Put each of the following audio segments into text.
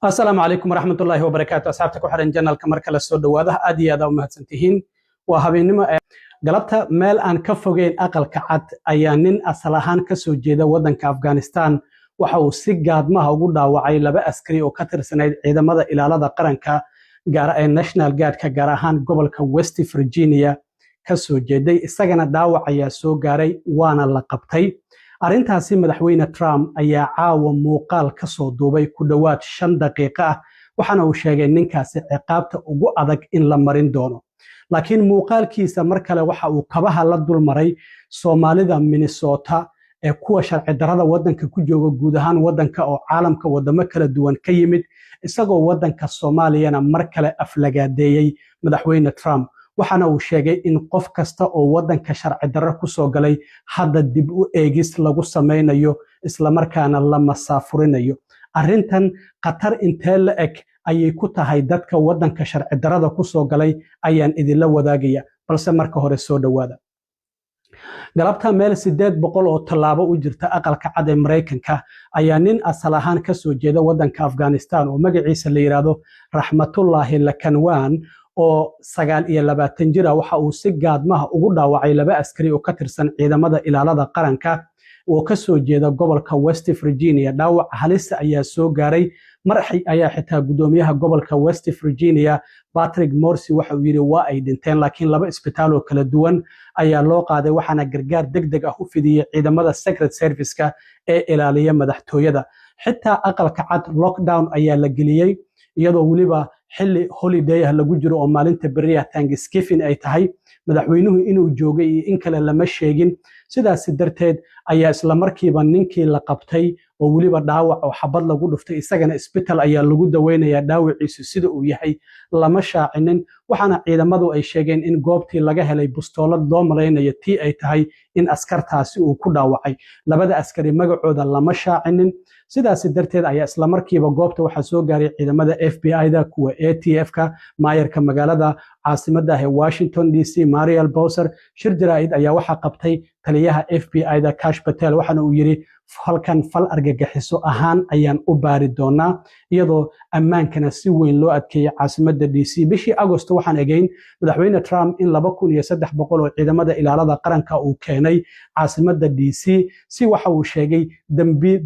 السلام عليكم ورحمة الله وبركاته. أصحابتك وحرين جنال كمركل السود وهذا أدي هذا ومهتنتهين وهبينما قلبتها مال أن كفوجين أقل كعد أيانين أصلهان كسوجيدا ودن كأفغانستان وحو سجاد ما هو قدا وعي لبا أسكري وكتر سنة إذا ماذا إلى هذا قرن كجارة الناشنال جارد كجارهان قبل كويست فرجينيا كسوجيدا استجنا داوع يسوع جاري وانا لقبتي arrintaasi madaxweyne Trump ayaa caawa muuqaal ka soo duubay ku dhawaad 5 daqiiqo ah waxaana uu sheegay ninkaasi ciqaabta ugu adag in la marin doono laakiin muuqaalkiisa mar kale waxa uu kabaha la dulmaray Soomaalida Minnesota ee kuwa sharci darrada wadanka ku jooga guud ahaan wadanka oo caalamka wadamo kala duwan ka yimid isagoo wadanka Soomaaliyana mar kale aflagaadeeyay madaxweyne Trump waxaana uu sheegay in qof kasta oo wadanka sharci darro ku soo galay hadda dib u eegis lagu sameynayo isla markaana la masaafurinayo arrintan qatar intee la eg ayay ku tahay dadka wadanka sharci darrada ku soo galay ayaan idin la wadaagaya balse marka hore soo dhawaada galabta meel 800 oo tallaabo u jirta aqalka cad ee Mareykanka ayaa nin asal ahaan ka soo jeeda wadanka Afghanistan oo magaciisa la yiraahdo Raxmatullaahi Lakanwan oo 29 jir ah waxa uu si gaadmaha ugu dhaawacay laba askari oo ka tirsan ciidamada ilaalada qaranka oo ka soo jeeda gobolka West Virginia dhaawac halis ayaa soo gaaray marxi ayaa xitaa gudoomiyaha gobolka West Virginia Patrick Morsi waxa uu yiri waa ay dhinteen laakiin laba isbitaal oo kala duwan ayaa loo qaaday waxaana gargaar degdeg ah u fidiyay ciidamada Secret Service-ka ee ilaaliya madaxtooyada xitaa aqalka cad lockdown ayaa la geliyay iyadoo waliba xilli holiday ah lagu jiro oo maalinta beriya Thanksgiving ay tahay madaxweynuhu inuu joogay in kale lama sheegin sidaas darteed ayaa isla markiiba ninkii la qabtay oo waliba dhaawac oo xabad lagu dhuftay isagana isbitaal ayaa lagu daweynayaa dhaawaciisu sida uu yahay lama shaacinin waxaana ciidamadu ay sheegeen in goobtii laga helay bustoolad loo maleynayo tii ay tahay in askartaasi uu ku dhaawacay labada askari magacooda lama shaacinin sidaas darteed ayaa isla markiiba goobta waxa soo gaaray ciidamada FBI-da kuwa ATF-ka maayarka magaalada caasimadda ee Washington DC Mariel Bowser shir jaraa'id ayaa waxa qabtay taliyaha FBI-da Kash Patel waxaana uu yiri halkan fal argagixiso ahaan ayaan u baari doonaa iyadoo ammaankana si weyn loo adkeeyay caasimadda DC bishii Agosto waxaan egeyn madaxweyne Trump in 2300 oo ciidamada ilaalada qaranka uu keenay caasimadda DC si waxa uu sheegay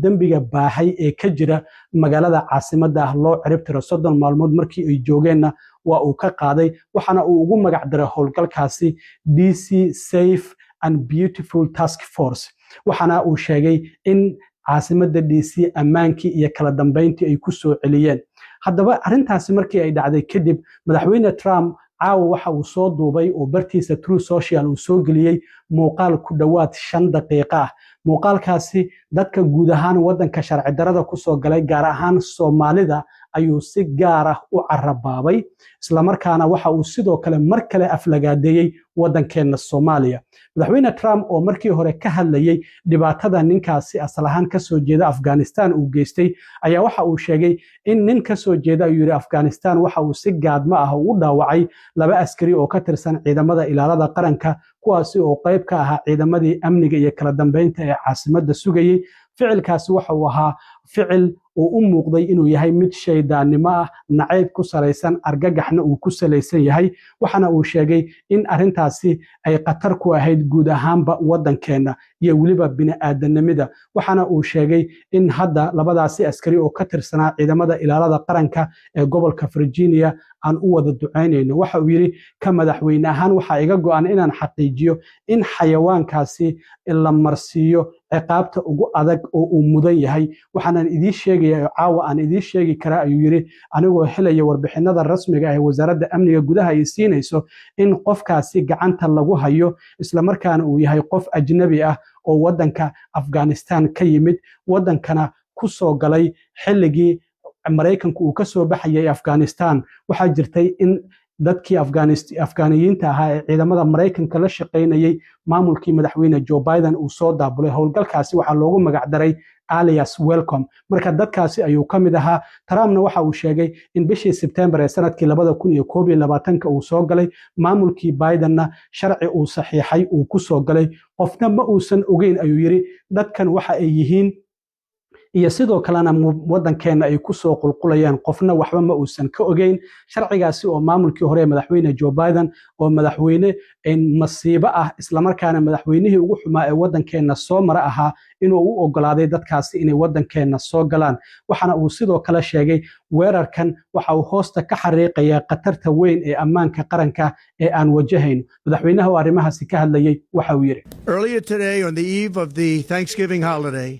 dambiga baahay ee ka jira magaalada caasimadda loo ciribtiro 30 maalmood markii ay joogeenna waa uu ka qaaday waxaana uu ugu magac daray howlgalkaasi DC Safe and Beautiful Task Force waxaana uu sheegay in caasimadda DC ammaankii iyo kala dambeyntii ay ku soo celiyeen haddaba arrintaasi markii ay dhacday kadib madaxweyne Trump caawa waxa uu soo duubay oo bartiisa Truth Social uu soo geliyay muuqaal ku dhawaad 5 daqiiqo ah muuqaalkaasi dadka guud ahaan wadanka sharci darrada ku soo galay gaar ahaan Soomaalida ayuu si gaar ah u carabaabay isla markaana waxa uu sidoo kale mar kale aflagaadeeyay wadankeena Soomaaliya madaxweyne Trump oo markii hore ka hadlayay dhibaatada ninkaasi asal ahaan ka soo jeeda Afghanistan uu geystay ayaa waxa uu sheegay in nin ka soo jeeda yiri Afghanistan waxa uu si gaadma ah u dhaawacay laba askari oo ka tirsan ciidamada ilaalada qaranka kuwaasi oo qayb ka ahaa ciidamadii amniga iyo kala dambeynta ee caasimadda sugayay ficilkaasi waxa uu ahaa ficil oo u muuqday inuu yahay mid shaydaannimo ah nacayb ku salaysan argagaxna uu ku salaysan yahay waxaana uu sheegay in arrintaasi ay qatar ku ahayd guud ahaanba wadankeena iyo waliba bini'aadanimada waxaana uu sheegay in hadda labadaasi askari oo ka tirsanaa ciidamada ilaalada qaranka ee gobolka Virginia aan u wada duceynayno waxa uu yiri ka madaxweyne ahaan waxa iga go'an inaan xaqiijiyo in xayawaankaasi la marsiiyo ciqaabta ugu adag oo uu mudan yahay waxaan idin sheegayaa caawa aan idin sheegi karaa ayuu yiri anigoo helaya warbixinada rasmiga ah ee wasaaradda amniga gudaha ay siinayso in qofkaasi gacanta lagu hayo isla markaana uu yahay qof ajnabi ah oo wadanka Afghanistan ka yimid wadankana ku soo galay xilligii Mareykanku uu ka soo baxayay Afghanistan waxa jirtay in dadkii Afgaaniyiinta ahaa ee ciidamada Mareykanka la shaqeynayay maamulkii madaxweyne Joe Biden uu soo daabulay howlgalkaasi waxa loogu magac daray alias welcome marka dadkaasi ayuu ka mid ahaa Trumpna waxa uu sheegay in bishii September ee sanadkii 2021 uu soo galay maamulkii Bidenna sharci uu saxiixay uu ku soo galay qofna ma uusan ogeyn ayuu yiri dadkan waxa ay yihiin iyo sidoo kalena wadankeena ay ku soo qulqulayaan qofna waxba ma uusan ka ogeyn sharcigaasi oo maamulkii hore madaxweyne Joe Biden oo madaxweyne masiibo ah isla markaana madaxweynihii ugu xumaa ee wadankeena soo mara ahaa inuu u ogolaaday dadkaasi inay wadankeena soo galaan waxana uu sidoo kale sheegay weerarkan waxa uu hoosta ka xariiqaya qatarta weyn ee ammaanka qaranka ee aan wajahayno madaxweynaha oo arrimahaasi ka hadlayay waxa uu yiri Earlier today on the eve of the Thanksgiving holiday,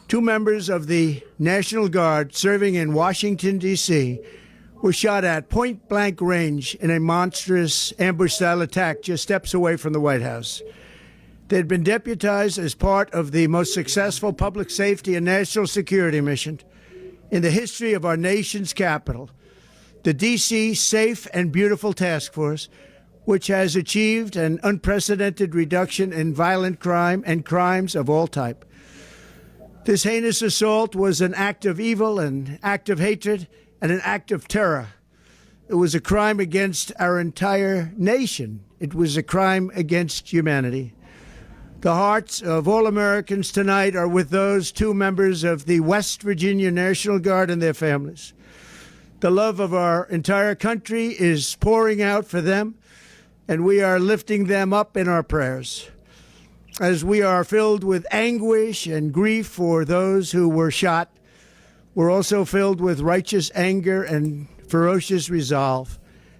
2 members of the National Guard serving in Washington, D.C. were shot at point-blank range in a monstrous ambush-style attack just steps away from the White House. They had been deputized as part of the most successful public safety and national security mission in the history of our nation's capital, the D.C. Safe and Beautiful Task Force, which has achieved an unprecedented reduction in violent crime and crimes of all type. This heinous assault was an act of evil, an act of hatred, and an act of terror. It was a crime against our entire nation. It was a crime against humanity. The hearts of all Americans tonight are with those 2 members of the West Virginia National Guard and their families. The love of our entire country is pouring out for them, and we are lifting them up in our prayers. As we are filled with anguish and grief for those who were shot, we're also filled with righteous anger and ferocious resolve.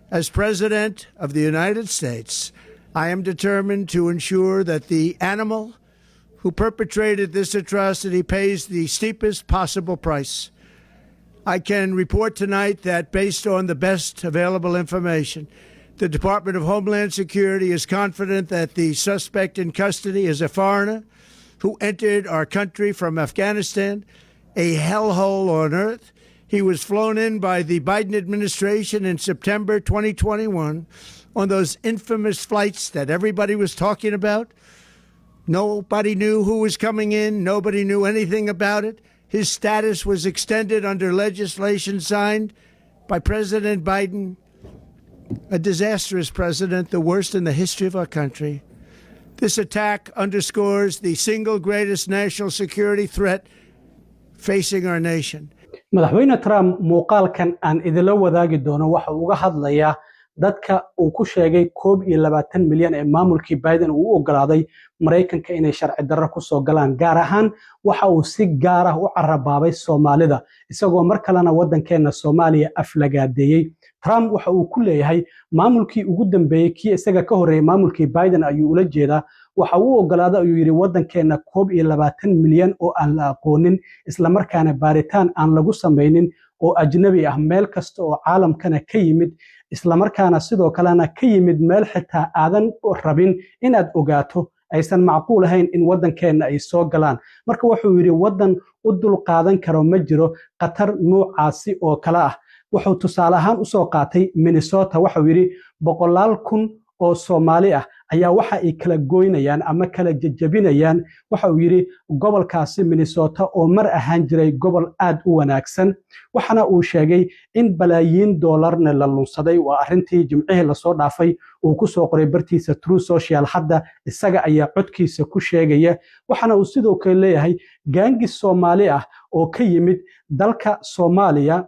As President of the United States, I am determined to ensure that the animal who perpetrated this atrocity pays the steepest possible price. I can report tonight that based on the best available information, the Department of Homeland Security is confident that the suspect in custody is a foreigner who entered our country from Afghanistan, a hellhole on earth. He was flown in by the Biden administration in September 2021 on those infamous flights that everybody was talking about. Nobody knew who was coming in. Nobody knew anything about it. His status was extended under legislation signed by President Biden, a disastrous president, the worst in the history of our country. This attack underscores the single greatest national security threat facing our nation. madaxweyne Trump muuqaalkan aan idila wadaagi doono waxa uu uga hadlayaa dadka uu ku sheegay 21 milyan ee maamulkii Biden uu u ogolaaday Mareykanka inay sharci darro ku soo galaan gaar ahaan waxa uu si gaar ah u carabaabay Soomaalida isagoo mar kalena wadankeena Soomaaliya aflagaadeeyay Trump waxa uu ku leeyahay maamulkii ugu dambeeyay kii isaga ka horeeyay maamulkii Biden ayuu ula jeedaa waxa uu ogolaaday ayuu yiri wadankeena 21 milyan oo aan la aqoonin isla markaana baaritaan aan lagu sameeynin oo ajnabi ah meel kasta oo caalamkana ka yimid isla markaana sidoo kalena ka yimid meel xitaa aadan rabin inaad ogaato aysan macquul ahayn in wadankeena ay soo galaan marka wuxuu yiri wadan u dul qaadan karo ma jiro qatar noocaasi oo kala ah wuxuu tusaale ahaan u soo qaatay Minnesota wuxuu yiri 100,000 oo Soomaali ah ayaa waxa ay kala gooynayaan ama kala jajabinayaan waxa uu yiri gobolkaasi Minnesota oo mar ahaan jiray gobol aad u wanaagsan waxana uu sheegay in balaayiin dollarna la lunsaday waa arintii jimcihii la soo dhaafay uu ku soo qoray bartiisa True Social hadda isaga ayaa codkiisa ku sheegaya waxana uu sidoo kale leeyahay gaangi Soomaali ah oo ka yimid dalka Soomaaliya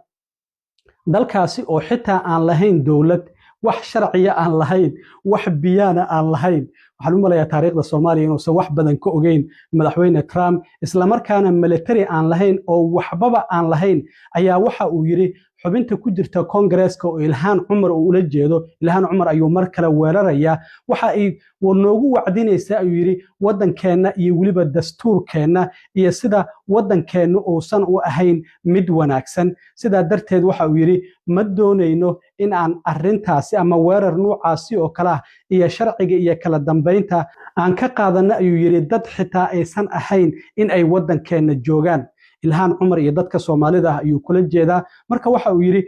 dalkaasi oo xitaa aan lahayn dawlad wax sharciya aan lahayn wax biyana aan lahayn waxaan u maleeyaa taariikhda Soomaaliya inuu wax badan ka ogeyn madaxweyne Trump isla markaana military aan lahayn oo waxbaba aan lahayn ayaa waxa uu yiri xubinta ku jirta Congress-ka oo Ilhaan Cumar uu ula jeedo Ilhaan Cumar ayuu mar kale weeraraya waxa ay noogu wacdinaysaa ayuu yiri wadankeena iyo waliba dastuurkeena iyo sida wadankeena uusan u ahayn mid wanaagsan sida darteed waxa uu yiri ma doonayno in aan arintaasi ama weerar noocaasi oo kala iyo sharciga iyo kala dambeynta aan ka qaadano ayuu yiri dad xitaa aysan ahayn in ay wadankeena joogaan Ilhaan Cumar iyo dadka Soomaalida ah ayuu kula jeedaa marka waxa uu yiri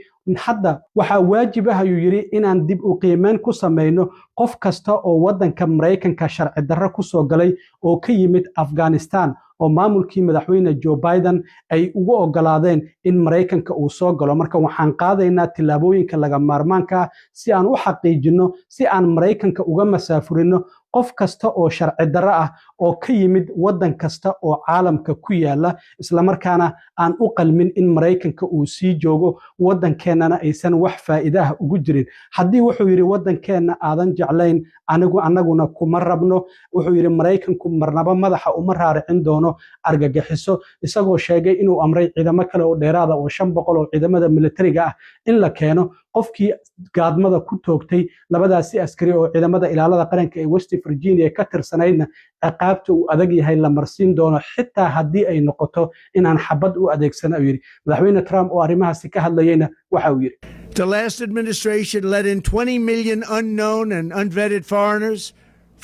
hadda waxa waajib ah ayuu yiri inaan dib u qiimeyn ku sameeyno qof kasta oo wadanka Mareykanka sharci darro ku soo galay oo ka yimid Afghanistan oo maamulkii madaxweyne Joe Biden ay ugu ogolaadeen in Mareykanka uu soo galo marka waxaan qaadaynaa tilaabooyinka laga maarmaanka si aan u xaqiijino si aan Mareykanka uga masaafurino qof kasta oo sharci darro ah oo ka yimid waddan kasta oo caalamka ku yaala isla markaana aan u qalmin in Mareykanka uu sii joogo waddankeenana aysan wax faa'iido ah ugu jirin haddii wuxuu yiri waddankeena aadan jeclayn anaguna kuma rabno wuxuu yiri Mareykanku marnaba madaxa uma raaricin doono argagixiso isagoo sheegay inuu amray ciidamo kale oo dheeraad ah oo 500 oo ciidamada militariga ah in la keeno qofkii gaadmada ku toogtay labadaasi askari oo ciidamada ilaalada qaranka ee West Virginia ka tirsanayna ciqaabta uu adag yahay la marsiin doono xitaa haddii ay noqoto inaan xabad u adeegsano ayuu yiri madaxweyne Trump oo arrimahaasi ka hadlayayna waxa uu yiri The last administration let in 20 million unknown and unvetted foreigners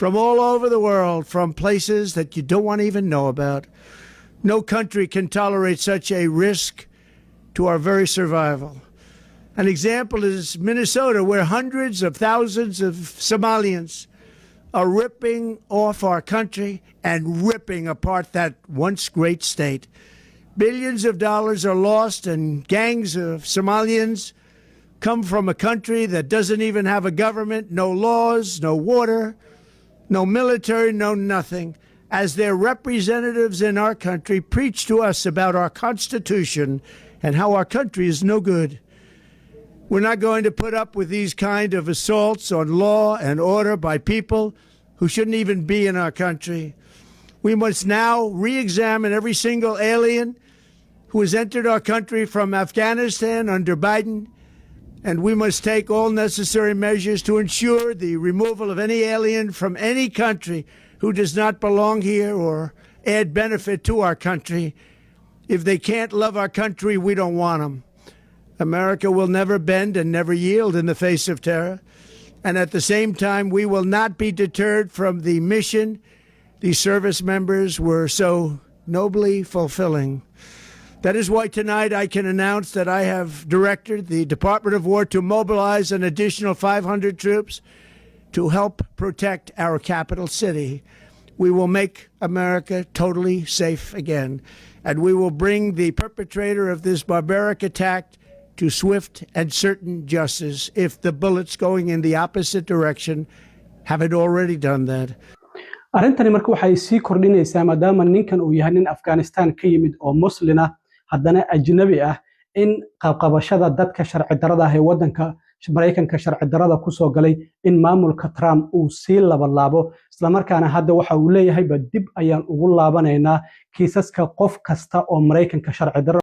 from all over the world, from places that you don't want to even know about. No country can tolerate such a risk to our very survival. An example is Minnesota, where hundreds of thousands of Somalians are ripping off our country and ripping apart that once great state. Billions of dollars are lost, and gangs of Somalians come from a country that doesn't even have a government, no laws, no water, no military, no nothing. As their representatives in our country preach to us about our Constitution and how our country is no good. We're not going to put up with these kind of assaults on law and order by people who shouldn't even be in our country. We must now re-examine every single alien who has entered our country from Afghanistan under Biden, and we must take all necessary measures to ensure the removal of any alien from any country who does not belong here or add benefit to our country. If they can't love our country, we don't want them. America will never bend and never yield in the face of terror. And at the same time, we will not be deterred from the mission these service members were so nobly fulfilling. That is why tonight I can announce that I have directed the Department of War to mobilize an additional 500 troops to help protect our capital city. We will make America totally safe again, and we will bring the perpetrator of this barbaric attack to swift and certain justice if the bullets going in the opposite direction haven't already done that. arrintani marka waxay sii kordhinaysaa maadaama ninkan uu yahay nin Afghanistan ka yimid oo muslina haddana ajnabi ah in qabqabashada dadka sharci darrada ah ee waddanka Mareykanka sharci darrada ku soo galay in maamulka Trump uu sii laabo isla markaana hadda waxa uu leeyahay dib ayaan ugu laabanaynaa kiisaska qof kasta oo Mareykanka sharci darrada